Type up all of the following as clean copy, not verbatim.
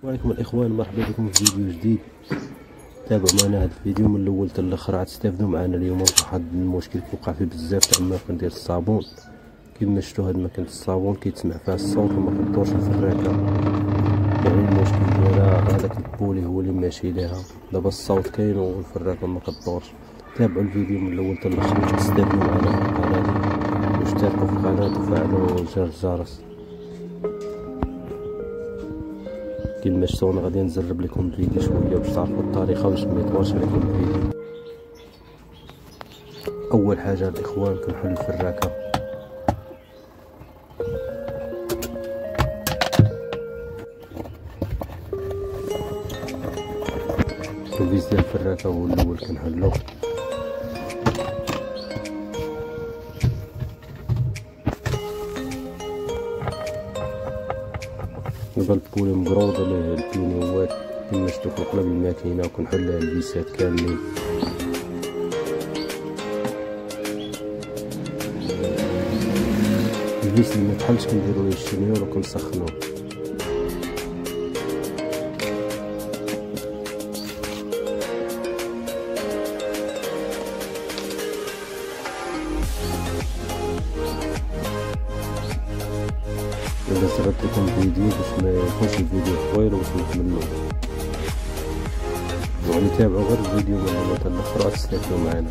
وعليكم الاخوان، مرحبا بكم في فيديو جديد. تابعوا معنا هذا الفيديو من الاول حتى الاخر، غتستافدوا معنا. اليوم واحد المشكل كيوقع فيه بزاف تاع الماكن ديال الصابون. كما شفتوا هاد ماكينه الصابون كيتسمع فيها الصوت وما كدورش الفراكه، يعني المشكل ديالها هذاك البولي هو اللي ماشي ليها. دابا الصوت كاين والفراكه ما كدورش. تابعوا الفيديو من الاول حتى الاخر تستافدوا معنا في القناه، واشتركوا في القناه وفعلوا زر الجرس. كما شفتوا انا غادي نجرب لكم الفيديو شويه باش تعرفوا الطريقه باش ما يطولش عليكم الفيديو. اول حاجه الاخوان كنحل الفراكه. الفيز ديال الفراكه هو الاول كنحلو. دابا البولي مقروض عليه البينيوات كما شفتوا في قلب الماكينه، وكنحلها الفيسات كاملين. الفيس اللي متحلش كنديرو ليه الشنيور وكنسخنوه. إذا صغرت لكم فيديو باش ما يكونش الفيديو طويل وباش نكملو، وغادي تابعوا غير الفيديو من الأول حتى الآخر وتستافدوا معنا.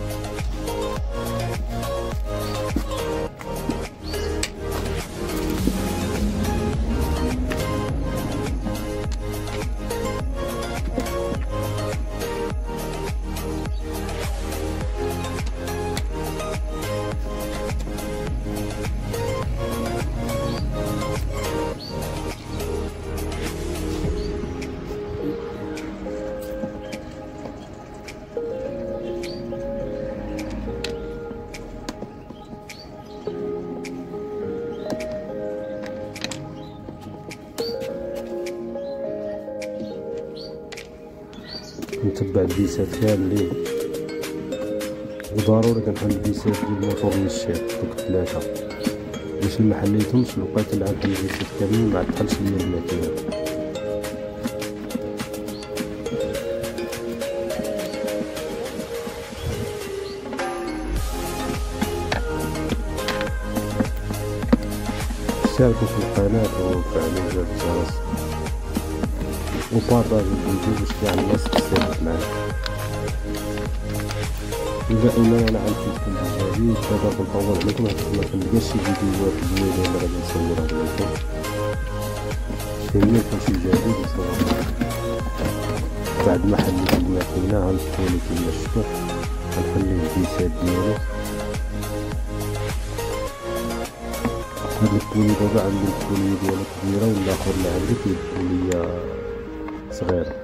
نتبع الفيسات كاملين، وضروري كنحل الفيسات ديال الموتور من الشيط دوك الثلاثه باش ما حليتهمش الوقيته اللي غنحل الفيسات كاملين ما عطلش ليا الماكينه. اشتركوا في القناه وفعلوا زر الجرس وبارطاجيو الفيديو باش كاع الناس تستافد معنا. ودائما انا غنفيدكم بالجديد. دابا كنطول عليكم حيت ما كنلقاش شي فيديوهات زوينه اللي غادي نصورها لكم. فهمني كلشي جديد نصورها. بعد ما حليت الماكينه غنحطولو كما شفتوا، غنحل الفيسات ديالو. هاد البولي دابا عندي البولية ديالو كبيرة والاخر اللي عندي فيه البولية صغيرة،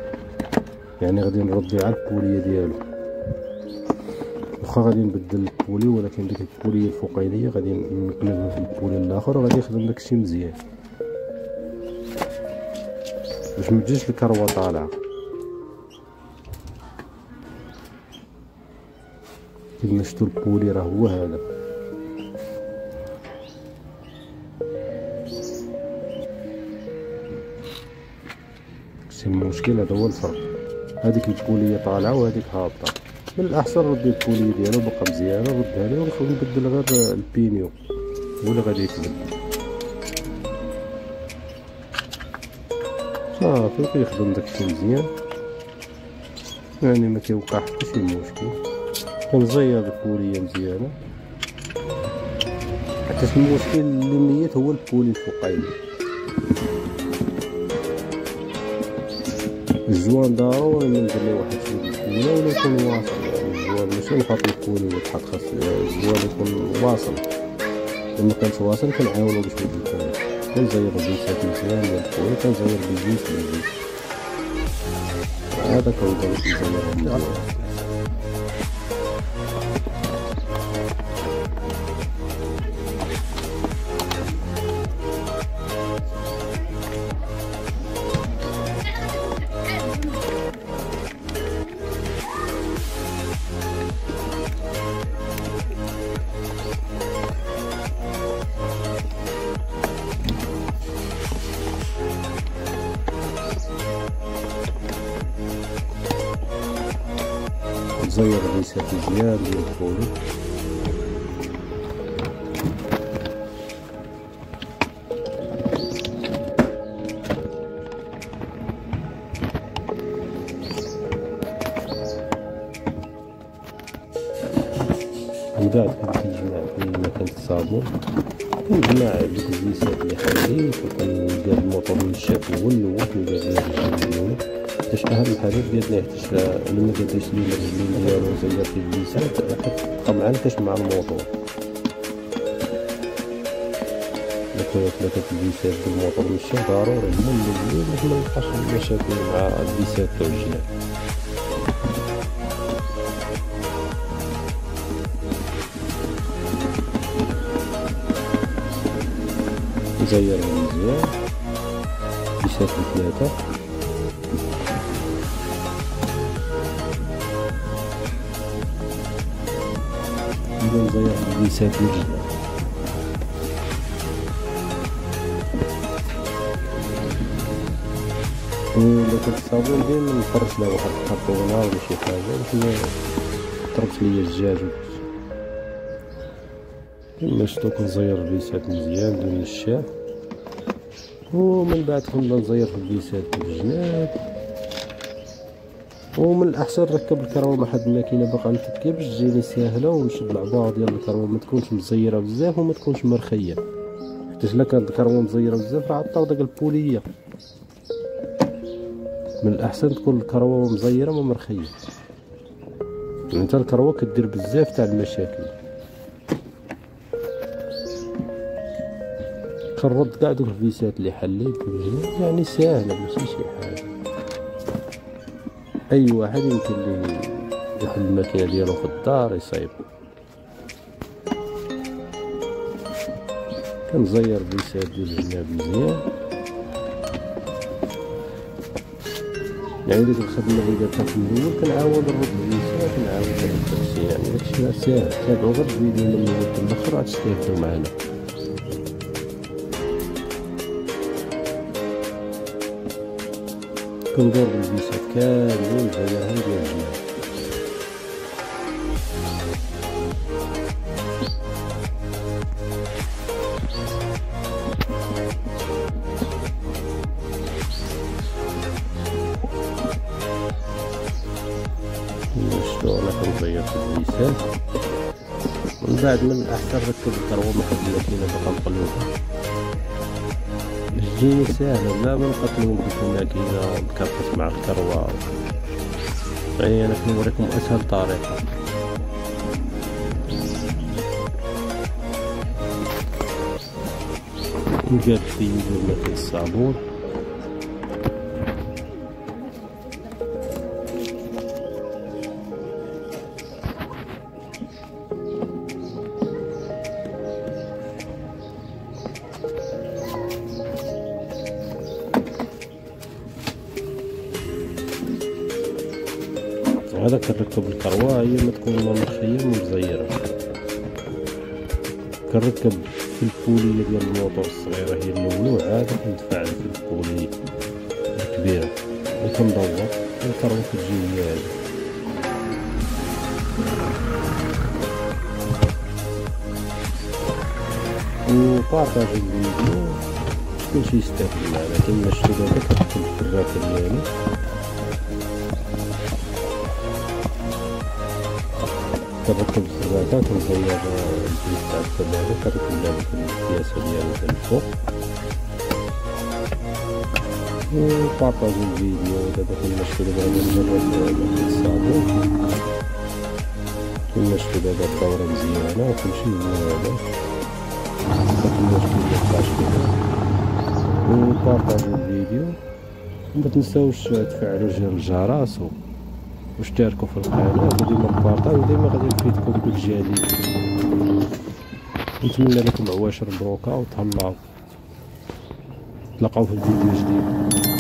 يعني غادي نردو على البولية ديالو. واخا غادي نبدل البولي ولكن ديك البولية الفوقانية غادي نقلبها في البولي الاخر وغادي يخدم داكشي مزيان باش متجيش الكروة طالعة. كما شفتوا البولي راه هو هذا. المشكل هذا هو الفرق، هذيك البوليه طالعه وهذيك هابطه. من الاحسن ردي البوليه ديالو بقى مزيانه، ردها لي ونبدل غير البينيو هو اللي غادي يكمل صافي. كيخدم داكشي مزيان، يعني ما كيوقع حتى شي مشكل. كنزير البوليه مزيانه حتى المشكل اللي ميت هو البولي الفوقاني. الجوان ضروري ندير ليه واحد شويه الكوله ولا يكون واصل، يعني الجوان ماشي نحط الكولي وتحط، خاص الجوان يكون واصل. الا كانش واصل كنعاونو باش يجي كامل. كنزير الفيسات مزيان ديال الكولي، كنزير بالفيس هذا كنبدا نزيرهم مزيان. نزير الفيسات مزيان ديال البولي. من بعد كنجمع في مكان الصابون، كنجمع دوك الفيسات اللي خليت وكندير الموطور النشاف هو الاول كندير ليه الرجلين ديالو، حيتاش اهم حاجه ديالنا حيتاش الا ما درتيش ليه الرجلين ديالو وزيرتي الفيسات طبعا كتجمع الموطور. الا ثلاثه الفيسات بالموطور النشاف ضروري هما الاولين باش منلقاش المشاكل مع الفيسات تاع الجناب. نزيرهم مزيان فيسات ثلاثة. نبدا نزير الفيسات الجناب. ولو كنت الصابون ديما نفرش له واحد الكرتونة ولا شي حاجة باش ميضربش ليا الدجاج كما شفتو. كنزير الفيسات مزيان بدون النشاف، ومن بعد كنبدا نزير في الفيسات الجناب. ومن الاحسن نركب الكرومه واحد الماكينه باقا متكيه باش تجيني ساهله، ونشد العبار ديال الكرومه ما تكونش مزيره بزاف وما تكونش مرخيه، حيت الا كانت الكرومه مزيره بزاف راه عطاو داك البوليه. من الاحسن تكون الكرومه مزيره ما مرخيه، انت الكرومه كدير بزاف تاع المشاكل. كنرد كاع دوك الفيسات اللي حليت بالجناب، يعني ساهله ماشي شي حاجه، اي واحد يمكن ليه يحل الماكينه ديالو في الدار يصايب. كنزير الفيسات ديال الجناب مزيان، يعني ديك الخدمه اللي درتها في الاول كنعاود نرد الفيسات ونعاود نرد داكشي، يعني داكشي راه ساهل. تابعو غير الفيديو من الاول للاخر غتستافدو معنا. كندور بالفيسات كاملين نزيرهم ديال الجناب. شفتو انا كنزير في الفيسات. من بعد من الاحسن نركب الكرومه واحد الماكينه باقا مقلوبه تجيني ساهله، لا ما نقتلو بديك الماكينه ونكرفس مع الكروه. يعني انا كنوريكم اسهل طريقه. نقاد في ماكينه الصابون، هذا كنركب الكروه هي ما تكون مرخيه ومزيره. كنركب في البوليه ديال الموطور الصغيره هي الاولى، وعاد كندفع في البوليه الكبيره وكندور الكروه كتجي هي هذه. وبارطاجي الفيديو كلشي يستافد معنا. كما شفتو دابا كنركب الكراكه ديالي، كنركب الزرافه كنزير البيت تاع الثلاجه، كنركب لها الكياسه ديالو من الفوق. وبارطاجي الفيديو. دابا كما شفتو دابا غنجرب الصابون، كما شفتو دابا الدوره مزيانه وكلشي هو هذا. مكناش ميبقاش فيها. وبارطاجي الفيديو، ومتنساوش تفعلوا زر الجرس واشتركوا في القناة، وديما البارطاج وديما غادي يفيدكم كل جديد. نتمنى لكم عواشر مبروكة وتهلاو. نتلاقاو في الفيديو جديد.